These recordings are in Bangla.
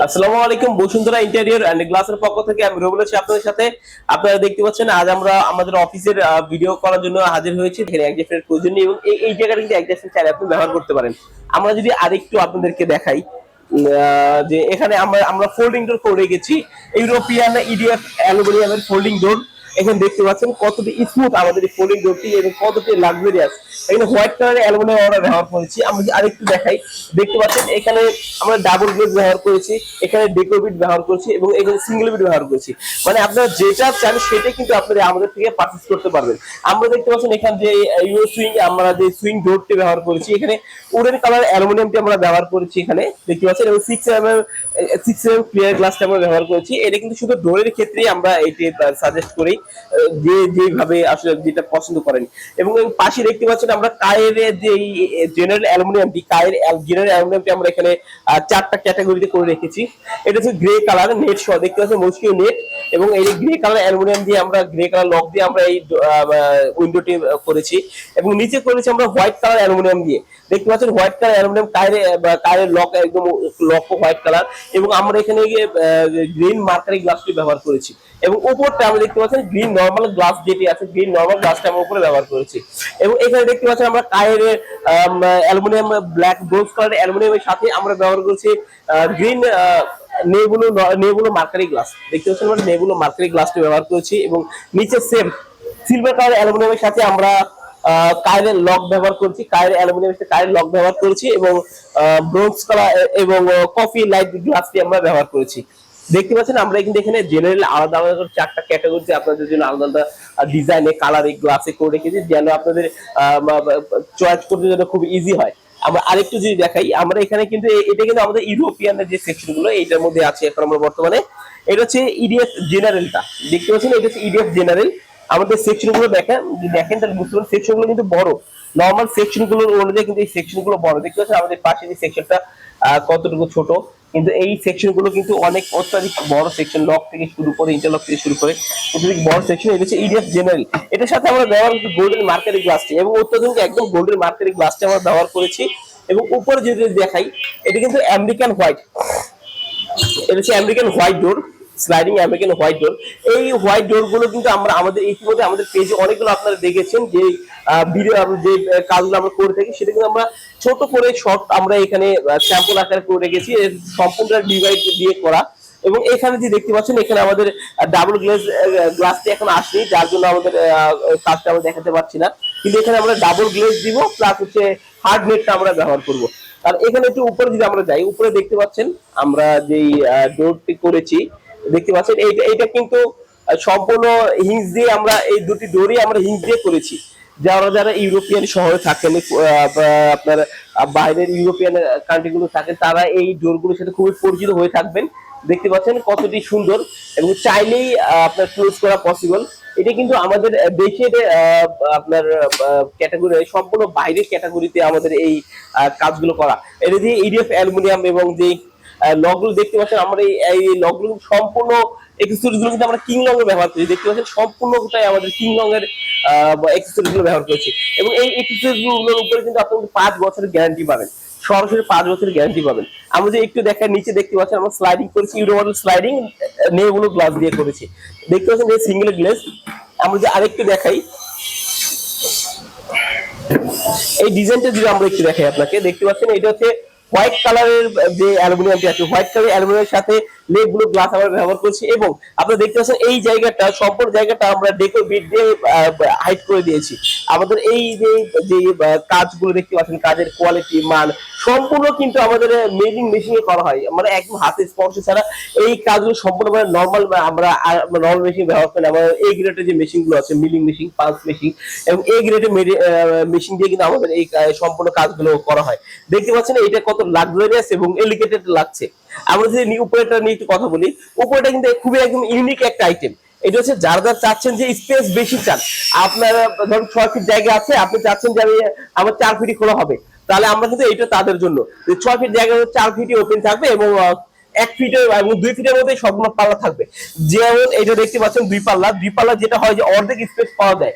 আসসালামু আলাইকুম, বসুন্ধরা ইন্টেরিয়র এন্ড গ্লাসের পক্ষ থেকে আমি রবিউল আছি আপনাদের সাথে। আপনারা দেখতে পাচ্ছেন আজ আমরা আমাদের অফিসের ভিডিও করার জন্য হাজির হয়েছি। এখানে একজাস্টের প্রয়োজন নেই এবং এই জায়গাটা কিন্তু একজাস্ট চাইলে আপনি ব্যবহার করতে পারেন। আমরা যদি আরেকটু আপনাদেরকে দেখাই যে এখানে আমরা ফোল্ডিং ডোর করে রেখেছি, ইউরোপিয়ান ইডিএফ অ্যালুমিনিয়ামের ফোল্ডিং ডোর। এখানে দেখতে পাচ্ছেন কতটি স্মুথ আমাদের এই ফোল্ডিং ডোরটি এবং কতটি লাক্সারিয়াস। এখানে হোয়াইট কালারের অ্যালুমিনিয়াম আমরা ব্যবহার করেছি। আমরা যদি আরেকটু দেখাই, দেখতে পাচ্ছেন এখানে আমরা ডাবল গ্লেজ ব্যবহার করেছি, এখানে ডেকো বিট ব্যবহার করেছি এবং এখানে সিঙ্গেল বিট ব্যবহার করেছি। মানে আপনারা যেটা চান সেটা কিন্তু আপনারা আমাদের থেকে পারচেজ করতে পারবেন। আমরা দেখতে পাচ্ছেন এখানে যে ইউরো সুইং, আমরা যে সুইং ডোরটি ব্যবহার করেছি, এখানে উডেন কালার অ্যালুমিনিয়ামটি আমরা ব্যবহার করেছি এখানে দেখতে পাচ্ছেন, এবং 6mm ক্লিয়ার গ্লাসটা আমরা ব্যবহার করেছি। এটা কিন্তু শুধু ডোরের ক্ষেত্রেই আমরা এটি সাজেস্ট করি, যে যেভাবে আসলে যেটা পছন্দ করেন। এবং পাশে দেখতে পাচ্ছেন আমরা কায়ের যে জেনারেল অ্যালুমিনিয়ামটি, কায়ের জেনারেল অ্যালুমিনিয়ামটি আমরা এখানে চারটা ক্যাটাগরিতে করে রেখেছি। এটা হচ্ছে গ্রে কালার নেট সহ, দেখতে পাচ্ছেন মস্কিও নেট, এবং এই গ্রে কালার অ্যালুমিনিয়াম দিয়ে আমরা গ্রে কালার লক দিয়ে আমরা এই উইন্ডোটি করেছি। এবং নিচে করেছি আমরা হোয়াইট কালার অ্যালুমিনিয়াম দিয়ে, দেখতে পাচ্ছেন হোয়াইট কালার অ্যালুমিনিয়াম কায়ের লক, একদম লক হোয়াইট কালার। এবং আমরা এখানে গ্রিন মার্কারি গ্লাসটি ব্যবহার করেছি। এবং উপরটা আমরা দেখতে পাচ্ছেন গ্রিন নরমাল গ্লাস যেটি আছে, গ্রিন নরমাল গ্লাসটা আমরা উপরে ব্যবহার করেছি। এবং এখানে দেখতে পাচ্ছেন আমরা কায়ের অ্যালুমিনিয়াম ব্ল্যাক ব্রোঞ্জ কালার অ্যালুমিনিয়ামের সাথে আমরা ব্যবহার করেছি গ্রিন নেবুলো মার্কারি গ্লাস, দেখতে পাচ্ছেন আমরা নেবুলো মার্কারি গ্লাসটি ব্যবহার করেছি। এবং নিচে সেম সিলভার কালার অ্যালুমিনিয়ামের সাথে আমরা কায়ের লক ব্যবহার করছি, কায়ের অ্যালুমিনিয়ামের সাথে কায়ের লক ব্যবহার করেছি। এবং ব্রোঞ্জ কালার এবং কফি লাইট গ্লাসটি আমরা ব্যবহার করেছি। দেখতে পাচ্ছেন আমরা কিন্তু এখানে জেনারেল আলাদা আলাদা চারটা ক্যাটাগরিতে আপনাদের জন্য আলাদা আলাদা ডিজাইনে কালার এই গ্লাসে করে রেখেছি, যেন আপনাদের চয়েস করতে যেন খুব ইজি হয়। আমরা আরেকটু যদি দেখাই, আমরা এখানে কিন্তু এটা কিন্তু আমাদের ইউরোপিয়ানের যে সেকশন গুলো এইটার মধ্যে আছে এখন আমরা বর্তমানে। এটা হচ্ছে ইডিএফ জেনারেলটা, দেখতে পাচ্ছেন এটা হচ্ছে ইডিএফ জেনারেল। আমাদের সেকশন গুলো দেখেন তাহলে বুঝতে পারেন সেকশন গুলো কিন্তু বড়, নর্মাল সেকশন গুলোর অনুযায়ী কিন্তু এই সেকশন গুলো বড়। দেখতে পাচ্ছেন আমাদের পাশে যে সেকশনটা কতটুকু ছোট, কিন্তু এই সেকশন গুলো কিন্তু অনেক অত্যাধিক বড় সেকশন, লক থেকে শুরু করে ইন্টারলক থেকে শুরু করে অত্যাধিক বড় সেকশন। এটা হচ্ছে ইডিএফ জেনারেল। এটার সাথে আমরা ব্যবহার করছি গোল্ডেন মার্কারি গ্লাসটি, এবং অত্যাধুনিক একদম গোল্ডেন মার্কারি গ্লাসটি আমরা ব্যবহার করেছি। এবং উপরে যদি দেখাই, এটা কিন্তু আমেরিকান হোয়াইট, এটা হচ্ছে আমেরিকান হোয়াইট ডোর, স্লাইডিং আমেরিকান হোয়াইট ডোর। এই হোয়াইট ডোর গুলো কিন্তু আমরা আমাদের ইতিমধ্যে আমাদের পেজে অনেকগুলো আপনারা দেখেছেন, যে ভিডিও যে কাজগুলো আমরা করে থাকি সেটা কিন্তু আমরা ছোট করে শর্ট আমরা এখানে স্যাম্পল আকারে করে রেখেছি, সম্পূর্ণ ডিভাইড দিয়ে করা। এবং এখানে যে দেখতে পাচ্ছেন এখানে আমাদের ডাবল গ্লাসটি এখন আসেনি, যার জন্য আমাদের কাজটা আমরা দেখাতে পারছি না। কিন্তু এখানে আমরা ডাবল গ্লেজ দিব, প্লাস হচ্ছে হার্ড নেটটা আমরা ব্যবহার করব। আর এখানে একটু উপরে যদি আমরা যাই, উপরে দেখতে পাচ্ছেন আমরা যেই ডোরটি করেছি, দেখতে পাচ্ছেন এইটা কিন্তু সম্পূর্ণ হিঞ্জ দিয়ে, আমরা এই দুটি ডোরই আমরা হিঞ্জ দিয়ে করেছি। যারা যারা ইউরোপিয়ান শহরে থাকেন, আপনার বাইরের ইউরোপিয়ান কান্ট্রি গুলো থাকেন, তারা এই ডোরগুলোর সাথে খুবই পরিচিত হয়ে থাকবেন। দেখতে পাচ্ছেন কতটি সুন্দর, এবং চাইলেই আপনার ক্লোজ করা পসিবল। এটা কিন্তু আমাদের দেশের আপনার ক্যাটাগরি সম্পূর্ণ বাইরের ক্যাটাগরিতে আমাদের এই কাজগুলো করা। এটা দিয়ে ইডিএফ অ্যালুমিনিয়াম এবং যে লকগুলো দেখতে পাচ্ছেন, আমরা এই লকগুলো সম্পূর্ণ এক্সেসরিজ গুলো কিন্তু আমরা কিং লং এর ব্যবহার করি। দেখতে পাচ্ছেন সম্পূর্ণটাই আমাদের কিং লং এর এক্সেসরিজ গুলো ব্যবহার করেছি। এবং এই এক্সেসরিজ গুলোর উপরে কিন্তু আপনি 5 বছরের গ্যারান্টি পাবেন, সরাসরি 5 বছরের গ্যারান্টি পাবেন। আমরা যে একটু দেখার নিচে দেখতে পাচ্ছেন আমরা স্লাইডিং করেছি, ইউরো মডেল স্লাইডিং নেগুলো গ্লাস দিয়ে করেছি, দেখতে পাচ্ছেন যে সিঙ্গেল গ্লেজ। আমরা যে আরেকটু দেখাই, এই ডিজাইনটা যদি আমরা একটু দেখাই আপনাকে, দেখতে পাচ্ছেন এটা হচ্ছে হোয়াইট কালারের যে অ্যালুমিনিয়ামটি আছে, হোয়াইট কালারের অ্যালুমিনিয়ামের সাথে লেগগুলো গ্লাস আমরা ব্যবহার করছি। এবং আপনারা দেখতে পাচ্ছেন এই জায়গাটা, সম্পূর্ণ জায়গাটা আমরা ডেকো বিট দিয়ে হাইড করে দিয়েছি। আমাদের এই যে কাজগুলো দেখতে পাচ্ছেন, কাজের কোয়ালিটি মান সম্পূর্ণ কিন্তু আমাদের মিলিং মেশিনে করা হয়, মানে একদম হাতে স্পর্শ ছাড়া এই কাজগুলো সম্পূর্ণ নর্মাল আমরা নর্মাল মেশিন ব্যবহার করি। আমাদের এই গ্রেডের যে মেশিনগুলো আছে, মিলিং মেশিন, পালস মেশিন, এবং এই গ্রেডের মেশিন দিয়ে কিন্তু আমাদের এই সম্পূর্ণ কাজগুলো করা হয়। দেখতে পাচ্ছেন এটা কত লাক্সারিয়াস এবং এলিগেন্ট লাগছে। আমরা যদি উপরেটা নিয়ে একটু কথা বলি, উপরেটা কিন্তু খুবই একদম ইউনিক একটা আইটেম। এটা হচ্ছে যারা চাচ্ছেন যে স্পেস বেশি চান, আপনার ধরুন 6 ফিট জায়গা আছে, আপনি চাচ্ছেন যে আমার 4 ফিটই খোলা হবে, তাহলে আমরা কিন্তু এটা তাদের জন্য 6 ফিট জায়গা 4 ফিটই ওপেন থাকবে, এবং 1 ফিটের এবং 2 ফিটের মধ্যে সবগুলো পাল্লা থাকবে। যেমন এটা দেখতে পাচ্ছেন দুই পাল্লা যেটা হয় যে অর্ধেক স্পেস পাওয়া যায়।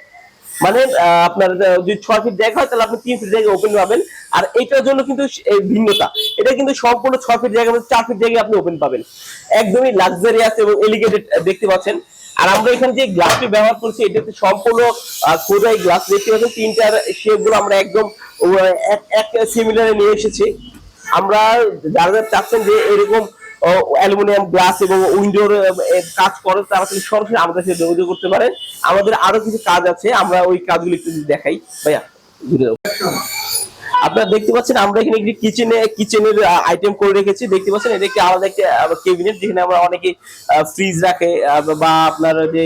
মানে আপনার যদি 6 ফিট জায়গা হয় তাহলে আপনি 3 ফিট জায়গা ওপেন পাবেন। আর এটার জন্য কিন্তু এই ভিন্নতা, এটা কিন্তু সম্পূর্ণ 6 ফিট জায়গা 4 ফিট জায়গায় আপনি ওপেন পাবেন, একদমই লাক্সারিয়াস এবং এলিগেটেড দেখতে পাচ্ছেন। আর আমরা এখানে যে গ্লাসটি ব্যবহার করছি এটা হচ্ছে সম্পূর্ণ খোদাই গ্লাস, দেখতে পাচ্ছেন তিনটার শেপ গুলো আমরা একদম এক সিমিলারে নিয়ে এসেছি। আমরা যারা চাচ্ছেন যে এরকম অ্যালুমিনিয়াম গ্লাস এবং উইন্ডোর কাজ করে তারা কিন্তু সরাসরি আমাদের সাথে যোগাযোগ করতে পারেন। আমাদের আরো কিছু কাজ আছে, আমরা ওই কাজগুলো একটু দেখাই ভাইয়া। আপনারা দেখতে পাচ্ছেন আমরা এখানে একটি কিচেনের আইটেম করে রেখেছি, দেখতে পাচ্ছেন এটা একটি আলাদা একটা কেবিনেট যেখানে আমরা অনেকে ফ্রিজ রাখে বা আপনার যে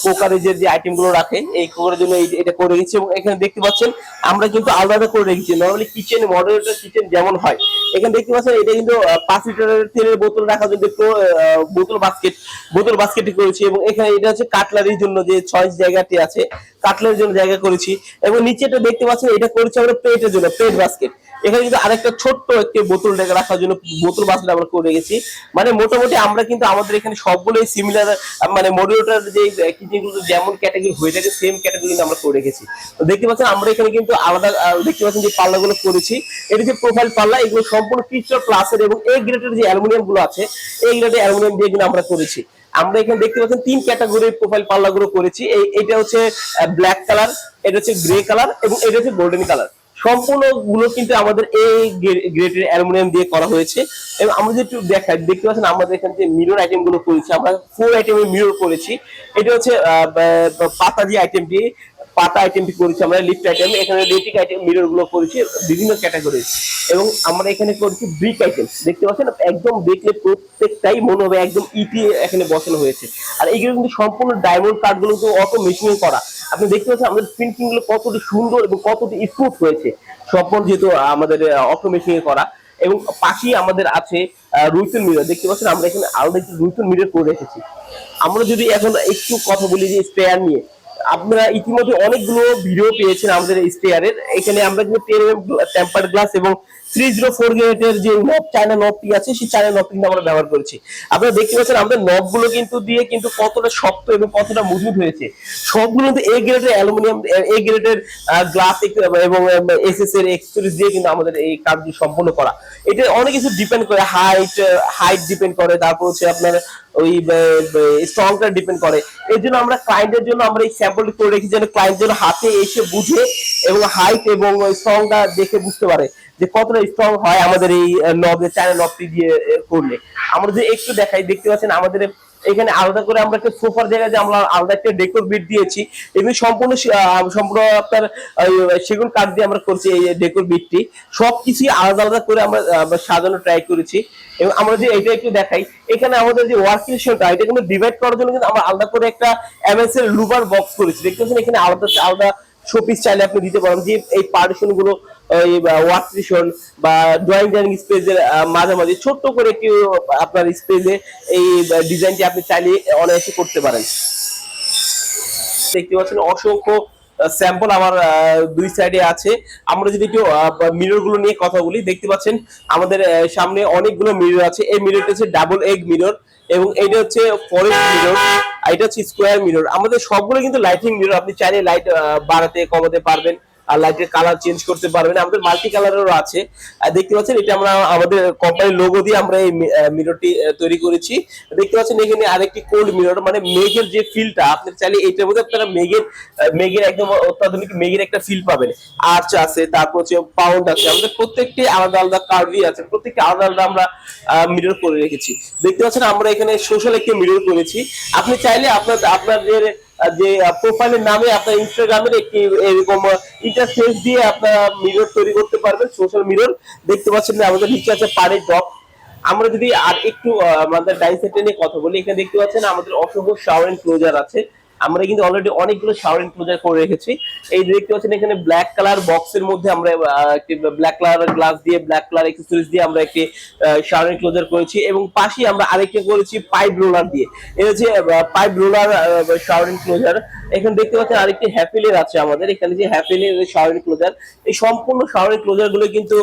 কুকারের যে আইটেম গুলো রাখে এই কুকারের জন্য এটা করে রেখেছি। এবং এখানে দেখতে পাচ্ছেন আমরা কিন্তু আলাদা করে রেখেছি, নর্মালি কিচেন মডেলের কিচেন যেমন হয় এখানে দেখতে পাচ্ছেন এটা কিন্তু 5 লিটারের তেলের বোতল রাখার জন্য বোতল বাস্কেট করেছি। এবং এখানে এটা হচ্ছে কাটলারির জন্য যে ছয়েস জায়গাটি আছে কাটলারির জন্য জায়গা করেছি। এবং নিচেটা দেখতে পাচ্ছেন এটা করেছি আমরা প্লেটের জন্য প্লেট বাস্কেট, এখানে কিন্তু আরেকটা ছোট্ট একটি বোতল রাখার জন্য বোতল বাস্কেট আমরা করে রেখেছি। মানে মোটামুটি আমরা কিন্তু আমাদের এখানে সবগুলোই সিমিলার, মানে মডিউলার যে কিচেনগুলো যেমন ক্যাটাগরি হয়ে থাকে সেম ক্যাটাগরি কিন্তু আমরা করে রেখেছি। তো দেখতে পাচ্ছেন আমরা এখানে কিন্তু আলাদা দেখতে পাচ্ছেন যে পাল্লাগুলো করেছি, এটা যে প্রোফাইল পাল্লা এগুলো সম্পূর্ণ ক্রিস্টাল প্লাসের এবং এই গ্রেডের যে অ্যালুমিনিয়াম গুলো আছে এই গ্রেডের অ্যালুমিনিয়াম দিয়ে কিন্তু আমরা করেছি। আমরা এখানে দেখতে পাচ্ছেন 3 ক্যাটাগরির প্রোফাইল পাল্লাগুলো করেছি, এটা হচ্ছে ব্ল্যাক কালার, এটা হচ্ছে গ্রে কালার এবং এটা হচ্ছে গোল্ডেন কালার। সম্পূর্ণ গুলো কিন্তু আমাদের এই গ্রেডের অ্যালুমিনিয়াম দিয়ে করা হয়েছে। এবং আমরা যদি একটু দেখাই দেখতে পাচ্ছেন আমাদের এখানে যে মিরর আইটেম গুলো করেছি আমরা 4 আইটেমের মিরর করেছি। এটা হচ্ছে পাতা যে আইটেমটি করেছি আমরা লিফট আইটেম, এখানে লিফটিক আইটেম মিরর গুলো করেছি বিভিন্ন ক্যাটাগরি। এবং আমরা এখানে করেছি ব্রিক আইটেম, দেখতে পাচ্ছেন একদম দেখলে প্রত্যেকটাই মনে হবে একদম ইটি এখানে বসানো হয়েছে। আর এইগুলো কিন্তু সম্পূর্ণ ডায়মন্ড কাট গুলো কিন্তু অটো মেশিনিং করা, আপনি দেখতে পাচ্ছেন আমাদের প্রিন্টিং গুলো কতটি সুন্দর এবং কতটি স্মুথ হয়েছে, সম্পূর্ণ যেহেতু আমাদের অটো মেশিনিং করা। এবং পাশেই আমাদের আছে রুইতুল মিরর, দেখতে পাচ্ছেন আমরা এখানে আলাদা একটি রুইতুল মিরর করে রেখেছি। আমরা যদি এখন একটু কথা বলি যে স্পেয়ার নিয়ে, আপনারা ইতিমধ্যে অনেকগুলো ভিডিও পেয়েছেন আমাদের স্টেয়ারের, এখানে আমরা কিন্তু 10 টেম্পার্ড গ্লাস এবং 304 গ্রেডের যে নব চায়না নবটি আছে সেই চায়না নবটি কিন্তু আমরা ব্যবহার করেছি। আপনারা দেখতে পাচ্ছেন আমাদের নবগুলো কিন্তু দিয়ে কিন্তু কতটা শক্ত এবং কতটা মজবুত হয়েছে, সবগুলো কিন্তু এ গ্রেডের অ্যালুমিনিয়াম এ গ্রেডের গ্লাস এবং এসএস এর এক্সট্রিজ দিয়ে কিন্তু আমাদের এই কাজটি সম্পূর্ণ করা। এটা অনেক কিছু ডিপেন্ড করে, হাইট ডিপেন্ড করে, তারপর হচ্ছে আপনার ওই স্ট্রংটা ডিপেন্ড করে। এর জন্য আমরা ক্লায়েন্টের জন্য আমরা এই স্যাম্পলটি করে রেখেছি যেন ক্লায়েন্ট যেন হাতে এসে বুঝে এবং হাইট এবং স্ট্রংটা দেখে বুঝতে পারে যে কতটা স্ট্রং হয় আমাদের এই নবের চায়না নবটি দিয়ে করলে। আমরা যদি একটু দেখাই দেখতে পাচ্ছেন আমাদের এখানে আলাদা করে আমরা একটা সোফার জায়গায় যে আমরা আলাদা একটা ডেকোর বিট দিয়েছি, এমনি সম্পূর্ণ আপনার সেগুন কাঠ দিয়ে আমরা করছি এই ডেকোর বিটটি, সবকিছু আলাদা আলাদা করে আমরা সাজানো ট্রাই করেছি। এবং আমরা যে এটা একটু দেখাই এখানে আমাদের যে ওয়ার্কস্টেশনটা এটা কিন্তু ডিভাইড করার জন্য কিন্তু আমরা আলাদা করে একটা এমএস এর লুবার বক্স করেছি, দেখতে পাচ্ছেন এখানে আলাদা আলাদা শোপিস চাইলে আপনি দিতে পারেন যে এই পার্টিশন গুলো ওয়ার্কস্টেশন বা ড্রয়িং স্পেসের মাঝামাঝি ছোট্ট করে একটি আপনার স্পেসে এই ডিজাইনটি আপনি চাইলে অনায়াসে করতে পারেন। দেখতে পাচ্ছেন অসংখ্য স্যাম্পল আমার দুই সাইডে আছে। আমরা যদি একটু মিরর গুলো নিয়ে কথা বলি, দেখতে পাচ্ছেন আমাদের সামনে অনেকগুলো মিরর আছে। এই মিররটা হচ্ছে ডাবল এগ মিরর এবং এটা হচ্ছে ফরেস্ট মিরর, এটা হচ্ছে স্কোয়ার মিরর। আমাদের সবগুলো কিন্তু লাইটিং মিরর, আপনি চাইলে লাইট বাড়াতে কমাতে পারবেন আর লাইটের কালার চেঞ্জ করতে পারবেন, আমাদের মাল্টি কালারেরও আছে। দেখতে পাচ্ছেন এটা আমরা আমাদের কোম্পানির লোগো দিয়ে আমরা এই মিররটি তৈরি করেছি। দেখতে পাচ্ছেন এখানে আরেকটি কোল্ড মিরর, মানে মেঘের যে ফিলটা আপনি চাইলে এটার মধ্যে আপনারা মেঘের একদম অত্যাধুনিক মেঘের একটা ফিল পাবেন। আর্চ আছে, তারপর হচ্ছে পাউন্ড আছে, আমাদের প্রত্যেকটি আলাদা আলাদা কার্ভি আছে, প্রত্যেকটি আলাদা আলাদা আমরা মিরর করে রেখেছি। দেখতে পাচ্ছেন আমরা এখানে সোশ্যাল একটি মিরর করেছি, আপনি চাইলে আপনাদের যে প্রোফাইলের নামে আপনার ইনস্টাগ্রামের একটি এরকম ইন্টারফেস দিয়ে আপনারা মিরর তৈরি করতে পারবেন, সোশ্যাল মিরর। দেখতে পাচ্ছেন আমাদের নিচে আছে পানির ড্রপ। আমরা যদি আর একটু আমাদের ডাইনিং সেট নিয়ে কথা বলি, এখানে দেখতে পাচ্ছেন আমাদের অসংখ্য শাওয়ার এনক্লোজার আছে, আমরা কিন্তু অলরেডি অনেকগুলো শাওয়ার এনক্লোজার করে রেখেছি। এই দেখতে পাচ্ছেন এখানে ব্ল্যাক কালার বক্সের মধ্যে আমরা একটি ব্ল্যাক কালার গ্লাস দিয়ে ব্ল্যাক কালার অ্যাকসেসরিজ দিয়ে আমরা একটি শাওয়ার এনক্লোজার করেছি এবং পাশেই আমরা আরেকটা করেছি পাইপ রোলার দিয়ে। এই হচ্ছে পাইপ রোলার শাওয়ার এনক্লোজার। এখানে দেখতে পাচ্ছেন আরেকটি হ্যাপিলের আছে আমাদের এখানে, যে হ্যাপিলের শাওয়ার ক্লোজার, এই সম্পূর্ণ শাওয়ার ক্লোজার গুলো কিন্তু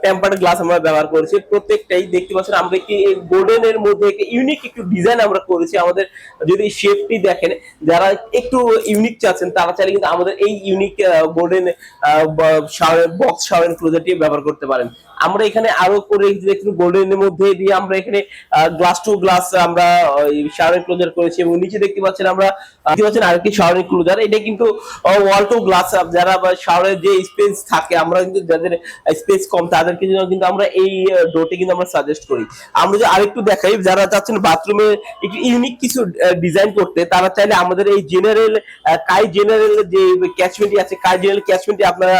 টেম্পার্ড গ্লাস আমরা ব্যবহার করেছি প্রত্যেকটাই। দেখতে পাচ্ছেন আমরা একটি গোল্ডেন এর মধ্যে একটি ইউনিক একটু ডিজাইন আমরা করেছি। আমাদের যদি শেপটি দেখেন, যারা একটু ইউনিক চাচ্ছেন তারা চাইলে কিন্তু আমাদের এই unique golden shower box shower ক্লোজারটি ব্যবহার করতে পারেন। আমরা এখানে আরো করে একটু গোল্ডেনের মধ্যে দিয়ে আমরা এখানে গ্লাস টু গ্লাস আমরা শাওয়ার ক্লোজার করেছি, এবং নিচে দেখতে পাচ্ছেন আমরা দেখতে পাচ্ছেন আরেকটি শাওয়ার ক্লোজার। এটা কিন্তু ওয়াল টু গ্লাস, যারা শাওয়ারের যে স্পেস থাকে, আমরা কিন্তু যাদের স্পেস কম তাদেরকে জন্য কিন্তু আমরা এই ডোরটি কিন্তু আমরা সাজেস্ট করি। আমরা যে আরেকটু দেখাই, যারা চাচ্ছেন বাথরুমে একটু ইউনিক কিছু ডিজাইন করতে, তারা চাইলে আমাদের এই জেনারেল কাই জেনারেল যে ক্যাচমেন্টটি আছে, কাই জেনারেল ক্যাচমেন্টটি আপনারা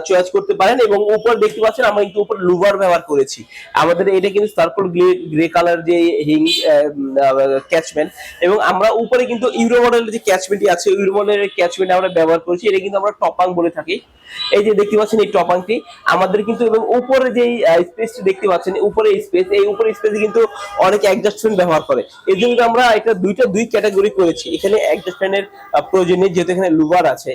চয়েস করতে পারেন। এবং উপর দেখতে পাচ্ছেন আমরা কিন্তু উপর লুভার ব্যবহার করেছি। আমাদের এটা কিন্তু সার্কুল গ্রে কালার যে হিং ক্যাচমেন্ট, এবং আমরা উপরে কিন্তু ইউরো মডেলের যে ক্যাচমেন্টটি আছে, ইউরো মডেলের ক্যাচমেন্ট আমরা ব্যবহার করেছি। এটা কিন্তু আমরা টপাং বলে থাকি। এই যে দেখতে পাচ্ছেন এই টপাংটি আমাদের কিন্তু, এবং উপরে যে স্পেসটি দেখতে পাচ্ছেন, উপরে স্পেস, এই উপরে স্পেসে কিন্তু অনেক অ্যাডজাস্টমেন্ট ব্যবহার করে। এই জন্য আমরা এটা দুই ক্যাটাগরি করেছি। এখানে অ্যাডজাস্টমেন্টের প্রয়োজন নেই, যেহেতু এখানে লুভার আছে।